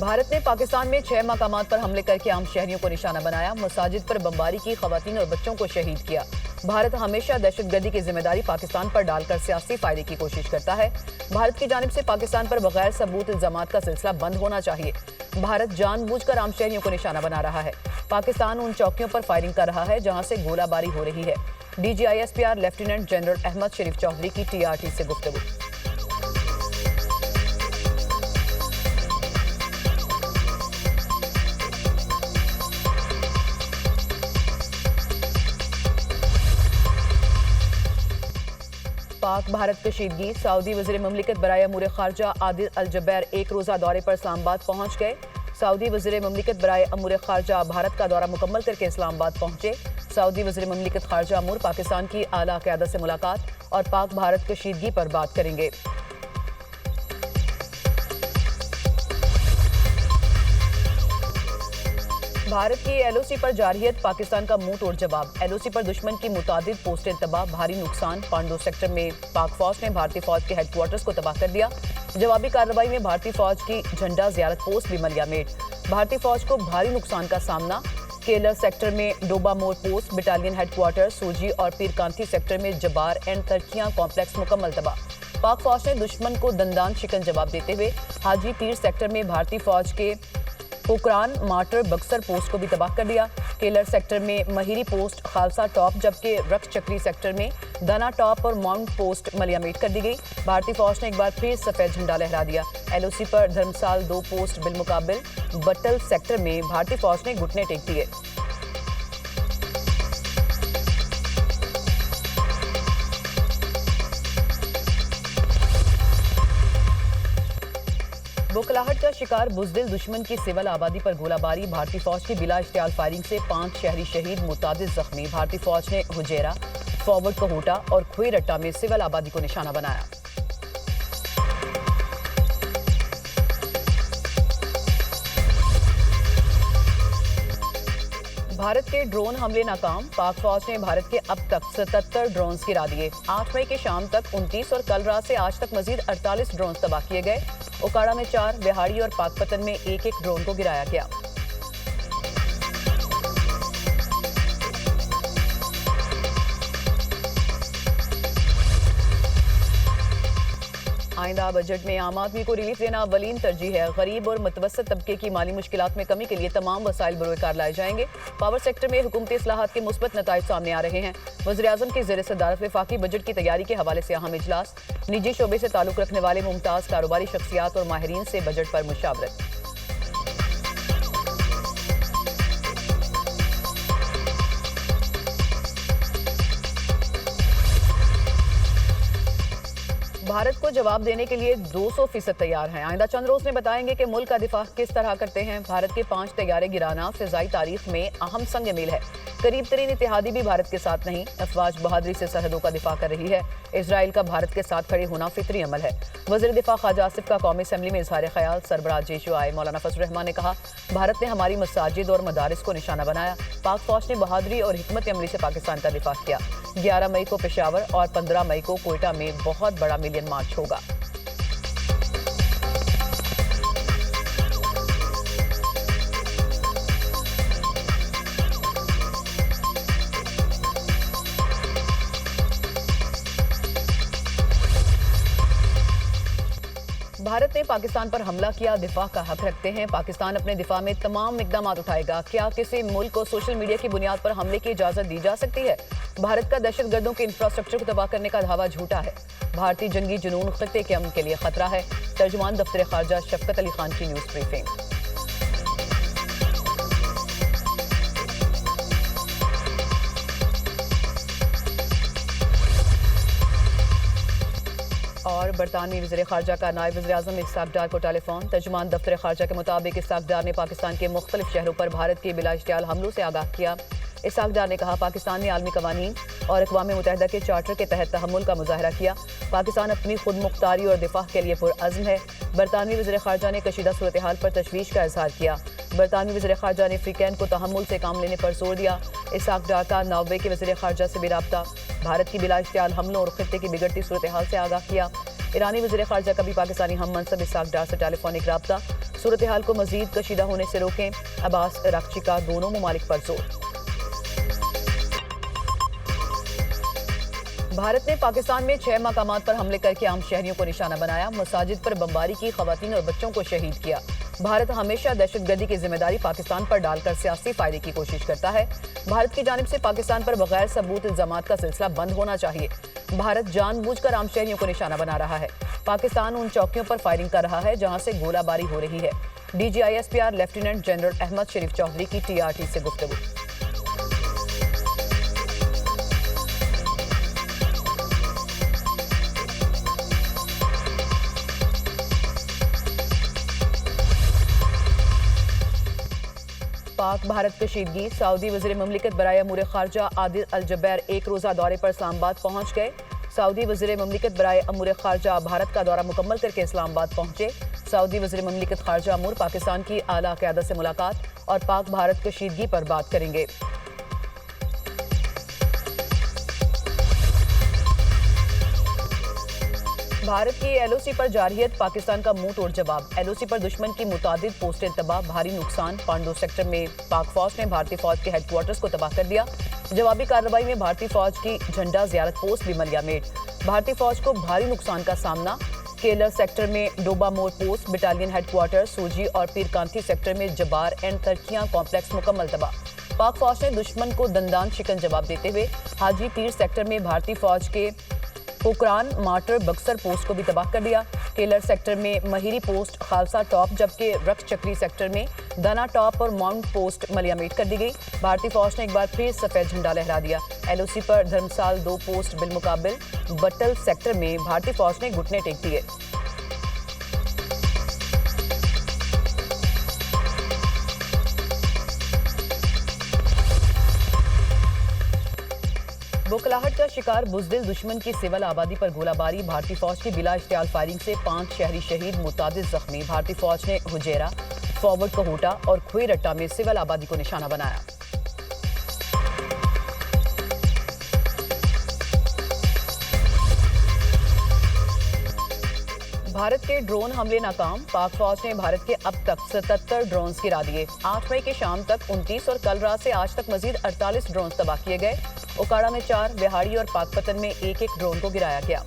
भारत ने पाकिस्तान में 6 मकामात पर हमले करके आम शहरियों को निशाना बनाया। मसाजिद पर बमबारी की, खवातीन और बच्चों को शहीद किया। भारत हमेशा दहशतगर्दी की जिम्मेदारी पाकिस्तान पर डालकर सियासी फायदे की कोशिश करता है। भारत की जानिब से पाकिस्तान पर बगैर सबूत इल्जामात का सिलसिला बंद होना चाहिए। भारत जानबूझकर आम शहरियों को निशाना बना रहा है। पाकिस्तान उन चौकियों पर फायरिंग कर रहा है जहां से गोलाबारी हो रही है। DGISPR लेफ्टिनेंट जनरल अहमद शरीफ चौधरी की TRT से गुफ्तगू। पाक भारत कशीदगी। सऊदी वज़ीर ममलिकत बराए अमूर खारजा आदिल अल जबैर एक रोज़ा दौरे पर इस्लामाबाद पहुंच गए। सऊदी वज़ीर ममलिकत बराए अमूर खारजा भारत का दौरा मुकम्मल करके इस्लामाबाद पहुंचे। सऊदी वज़ीर ममलिकत खारजा अमूर पाकिस्तान की आला क़यादत से मुलाकात और पाक भारत कशीदगी पर बात करेंगे। भारत की LOC पर जारहियत, पाकिस्तान का मुंह तोड़ जवाब। LOC पर दुश्मन की मुतादिद पोस्टें तबाह, भारी नुकसान। पांडो सेक्टर में पाक फौज ने भारतीय फौज के हेडक्वार्टर्स को तबाह कर दिया। जवाबी कार्रवाई में भारतीय फौज की झंडा जियारत पोस्ट भी मलिया मेट। भारतीय फौज को भारी नुकसान का सामना। केलर सेक्टर में डोबा मोड़ पोस्ट, बटालियन हेडक्वार्टर, सूजी और पीरकांती सेक्टर में जबार एंड तरकियां कॉम्प्लेक्स मुकम्मल तबाह। पाक फौज ने दुश्मन को दंदान शिकन जवाब देते हुए हाजी पीर सेक्टर में भारतीय फौज के पोकरान मार्टर बक्सर पोस्ट को भी तबाह कर दिया। केलर सेक्टर में महिरी पोस्ट, खालसा टॉप, जबकि रक्स चक्री सेक्टर में दाना टॉप और माउंट पोस्ट मलियामेट कर दी गई। भारतीय फौज ने एक बार फिर सफेद झंडा लहरा दिया। LOC पर धर्मसाल 2 पोस्ट बिलमुकाबिल बटल सेक्टर में भारतीय फौज ने घुटने टेक दिए। बुखलाहट का शिकार बुजदिल दुश्मन की सिविल आबादी पर गोलाबारी। भारतीय फौज की बिला इश्तियाल फायरिंग से 5 शहरी शहीद, मुतादिद जख्मी। भारतीय फौज ने हुजैरा, फॉरवर्ड कहोटा और खुईरट्टा में सिविल आबादी को निशाना बनाया। भारत के ड्रोन हमले नाकाम। पाक फौज ने भारत के अब तक 77 ड्रोन गिरा दिए। 8 मई की शाम तक 29 और कल रात से आज तक मजीद 48 ड्रोन तबाह किए गए। ओकाड़ा में 4, बिहाड़ी और पाकपतन में एक ड्रोन को गिराया गया। आइंदा बजट में आम आदमी को रिलीफ देना अवलीन तरजीह है। गरीब और मुतवस्सित तबके की माली मुश्किलात में कमी के लिए तमाम वसाइल बरोकार लाए जाएंगे। पावर सेक्टर में हुकूमती इस्लाहात के मुस्बत नताइज सामने आ रहे हैं। वज़ीर-ए-आज़म की ज़ेर सदारत वफाकी बजट की तैयारी के हवाले से अहम इजलास। निजी शोबे से ताल्लुक रखने वाले मुमताज़ कारोबारी शख्सियात और माहिरीन से बजट पर मुशावरत। भारत को जवाब देने के लिए 200% तैयार हैं। आइंदा चंद रोज में बताएंगे कि मुल्क का दिफा किस तरह करते हैं। भारत के 5 तैयारे गिराना फिजाई तारीख में अहम संग मील है। करीब तरीन इत्तेहादी भी भारत के साथ नहीं। अफवाज बहादुरी से सरहदों का दिफा कर रही है। इजराइल का भारत के साथ खड़े होना फितरी अमल है। वज़ीर दिफा ख्वाजा आसिफ का कौमी असम्बली में इजहार ख्याल। सरबराह JCI मौलाना फजल रहमान ने कहा, भारत ने हमारी मसाजिद और मदारिस को निशाना बनाया। पाक फौज ने बहादुरी और हिकमत अमली से पाकिस्तान का दिफा किया। 11 मई को पेशावर और 15 मई को कोयटा में बहुत बड़ा मिलियन मार्च होगा। भारत ने पाकिस्तान पर हमला किया, दिफा का हक रखते हैं। पाकिस्तान अपने दिफा में तमाम इकदाम उठाएगा। क्या किसी मुल्क को सोशल मीडिया की बुनियाद पर हमले की इजाजत दी जा सकती है? भारत का दहशतगर्दों के इंफ्रास्ट्रक्चर को तबाह करने का दावा झूठा है। भारतीय जंगी जुनून खित्ते के अमन के लिए खतरा है। तर्जुमान दफ्तर खारजा शफकत अली खान की न्यूज ब्रीफिंग। और बरतानवी वज़ीर खारजा का नायब वज़ीर-ए-आज़म इसहाक डार को टेलीफोन। तर्जुमान दफ्तर खारजा के मुताबिक इसहाक डार ने पाकिस्तान के मुख्तलिफ शहरों पर भारत के बिला इश्तियाल हमलों से आगाह किया। इसहाक डार ने कहा, पाकिस्तान ने आलमी कवानीन और अक़वाम मुत्तहिदा के चार्टर के तहत तहम्मुल का मुजाहरा किया। पाकिस्तान अपनी खुद मुख्तारी और दिफा के लिए पुरअज़्म है। बरतानवी वज़ीर खारजा ने कशीदा सूरत हाल पर तशवीश का इजहार किया। बरतानवी वज़ीर खारजा ने अफ्रीकैन को तहम्मुल से काम लेने पर जोर दिया। इसहाक डार का नॉर्वे के वज़ीर खारजा से भी राब्ता। भारत की बिला इश्तियाल हमलों और खित्ते की बिगड़ती सूरत हाल से आगाह किया। ईरानी वज़ीर खारजा का भी पाकिस्तानी हम मनसब इसहाक डार से टेलीफोनिक राब्ता। सूरत हाल को मजीद कशीदा होने से रोकें, अब्बास अरागची का दोनों ममालिक पर जोर। भारत ने पाकिस्तान में 6 मकामात पर हमले करके आम शहरियों को निशाना बनाया। मसाजिद पर बमबारी की, खवातीन और बच्चों को शहीद किया। भारत हमेशा दहशतगर्दी की जिम्मेदारी पाकिस्तान पर डालकर सियासी फायदे की कोशिश करता है। भारत की जानिब से पाकिस्तान पर बगैर सबूत इल्जामात का सिलसिला बंद होना चाहिए। भारत जानबूझकर आम शहरियों को निशाना बना रहा है। पाकिस्तान उन चौकियों पर फायरिंग कर रहा है जहां से गोलाबारी हो रही है। DGISPR लेफ्टिनेंट जनरल अहमद शरीफ चौधरी की TRT से गुफ्तगू। पाक भारत कशीदगी, सऊदी वज़ीर ममलिकत बराए अमूर खारजा आदिल अल जबैर एक रोज़ा दौरे पर इस्लामाबाद पहुंच गए। सऊदी वज़ीर ममलिकत बराए अमूर खारजा भारत का दौरा मुकम्मल करके इस्लामाबाद पहुंचे। सऊदी वज़ीर ममलिकत खारजा अमूर पाकिस्तान की आला क़यादत से मुलाकात और पाक भारत कशीदगी पर बात करेंगे। भारत की LOC पर जारहियत, पाकिस्तान का मुंह तोड़ जवाब। LOC पर दुश्मन की मुतादिद पोस्टें तबाह, भारी नुकसान। पांडो सेक्टर में पाक फौज ने भारतीय फौज के हेडक्वार्टर्स को तबाह कर दिया। जवाबी कार्रवाई में भारतीय फौज की झंडा जियारत पोस्ट भी मलिया मेट। भारतीय फौज को भारी नुकसान का सामना। केलर सेक्टर में डोबा मोड़ पोस्ट, बटालियन हेडक्वार्टर, सूजी और पीरकांती सेक्टर में जबार एंड तरकियां कॉम्प्लेक्स मुकम्मल तबाह। पाक फौज ने दुश्मन को दंदान शिकन जवाब देते हुए हाजी पीर सेक्टर में भारतीय फौज के पोकरान, माटर, बक्सर पोस्ट को भी तबाह कर दिया। केलर सेक्टर में महिरी पोस्ट, खालसा टॉप, जबकि रक्त चक्री सेक्टर में दाना टॉप और माउंट पोस्ट मलियामेट कर दी गई। भारतीय फौज ने एक बार फिर सफेद झंडा लहरा दिया। LOC पर धर्मसाल 2 पोस्ट बिलमुकाबिल बटल सेक्टर में भारतीय फौज ने घुटने टेक दिए। बुखलाहट का शिकार बुजदिल दुश्मन की सिविल आबादी पर गोलाबारी। भारतीय फौज की बिला इश्तियाल फायरिंग से 5 शहरी शहीद, मुतादिद जख्मी। भारतीय फौज ने हुजैरा, फॉरवर्ड कहोटा और खुई रट्टा में सिविल आबादी को निशाना बनाया। भारत के ड्रोन हमले नाकाम। पाक फौज ने भारत के अब तक 77 ड्रोन्स गिरा दिए। 8 मई की शाम तक 29 और कल रात से आज तक मजीद 48 ड्रोन तबाह किए गए। ओकाड़ा में 4, बिहाड़ी और पाकपतन में एक ड्रोन को गिराया गया।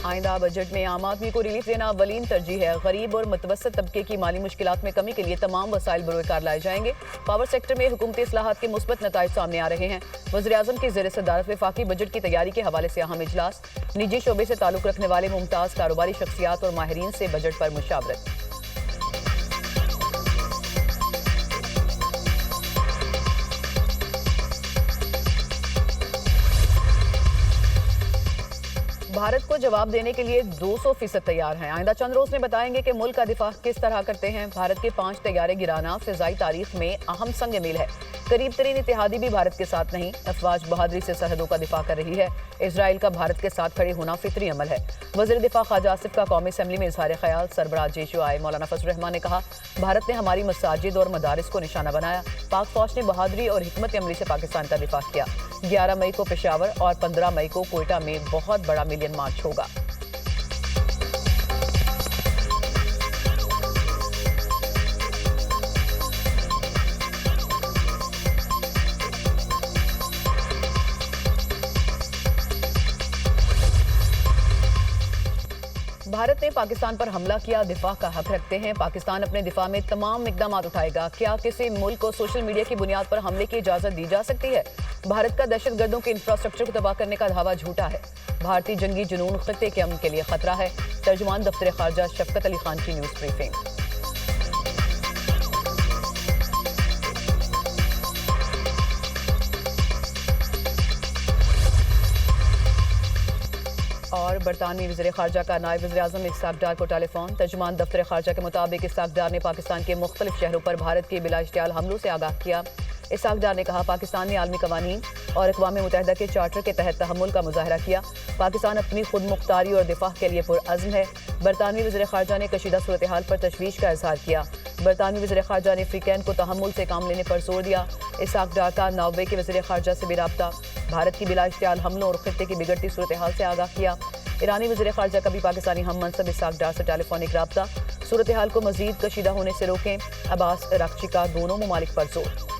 आइंदा बजट में आम आदमी को रिलीफ देना अवलीन तरजीह है। गरीब और मुतवस्सित तबके की माली मुश्किलात में कमी के लिए तमाम वसाइल बरोकार लाए जाएंगे। पावर सेक्टर में हुकूमती इस्लाहात के मुस्बत नताइज सामने आ रहे हैं। वज़ीर-ए-आज़म की ज़ेर सदारत वफाकी बजट की तैयारी के हवाले से अहम इजलास। निजी शोबे से ताल्लुक रखने वाले मुमताज़ कारोबारी शख्सियात और माहिरीन से बजट पर मुशावरत। भारत को जवाब देने के लिए 200% तैयार हैं। आइंदा चंद रोज में बताएंगे कि मुल्क का दिफा किस तरह करते हैं। भारत के 5 तैयारे गिराना फिजाई तारीख में अहम संग मील है। करीब तरीन इत्तेहादी भी भारत के साथ नहीं। अफवाज बहादुरी से सरहदों का दिफा कर रही है। इजराइल का भारत के साथ खड़े होना फितरी अमल है। वज़ीर दिफा ख्वाजा आसिफ का कौमी असम्बली में इजहार ख्याल। सरबराह JCI मौलाना फजल रहमान ने कहा, भारत ने हमारी मसाजिद और मदारिस को निशाना बनाया। पाक फौज ने बहादुरी और हिकमत अमली से पाकिस्तान का दिफा किया। 11 मई को पेशावर और 15 मई को कोयटा में बहुत बड़ा मिलियन मार्च होगा। भारत ने पाकिस्तान पर हमला किया, दिफा का हक रखते हैं। पाकिस्तान अपने दिफा में तमाम इकदाम उठाएगा। क्या किसी मुल्क को सोशल मीडिया की बुनियाद पर हमले की इजाजत दी जा सकती है? भारत का दहशतगर्दों के इंफ्रास्ट्रक्चर को तबाह करने का दावा झूठा है। भारतीय जंगी जुनून खित्ते के अमन के लिए खतरा है। तर्जुमान दफ्तर खारजा शफकत अली खान की न्यूज ब्रीफिंग। और बरतानवी वज़ीर खारजा का नायब वज़ीर-ए-आज़म इसहाक डार को टेलीफोन। तर्जुमान दफ्तर खारजा के मुताबिक इसहाक डार ने पाकिस्तान के मुख्तलिफ शहरों पर भारत के बिला इश्तियाल हमलों से आगाह किया। इसाक डार ने कहा, पाकिस्तान ने आलमी कवानीन और अक़वाम मुत्तहिदा के चार्टर के तहत तहम्मुल का मुजाहरा किया। पाकिस्तान अपनी खुद मुख्तारी और दिफा के लिए पुरअज़्म है। बरतानवी वज़ीर ख़ारजा ने कशीदा सूरत हाल पर तशवीश का इजहार किया। बरतानवी वज़ीर ख़ारजा ने अफ्रीकैन को तहम्मुल से काम लेने पर जोर दिया। इसाक डार का नॉर्वे के वज़ीर ख़ारजा से भी राब्ता। भारत की बिला इश्तियाल हमलों और खित्ते की बिगड़ती सूरत हाल से आगाह किया। ईरानी वज़ीर ख़ारजा का भी पाकिस्तानी हम मनसब इसाक डार से टेलीफोनिक राब्ता। सूरत हाल को मज़ीद कशीदा होने से रोकें, अब्बास अराग़ची का दोनों ममालिक पर जोर।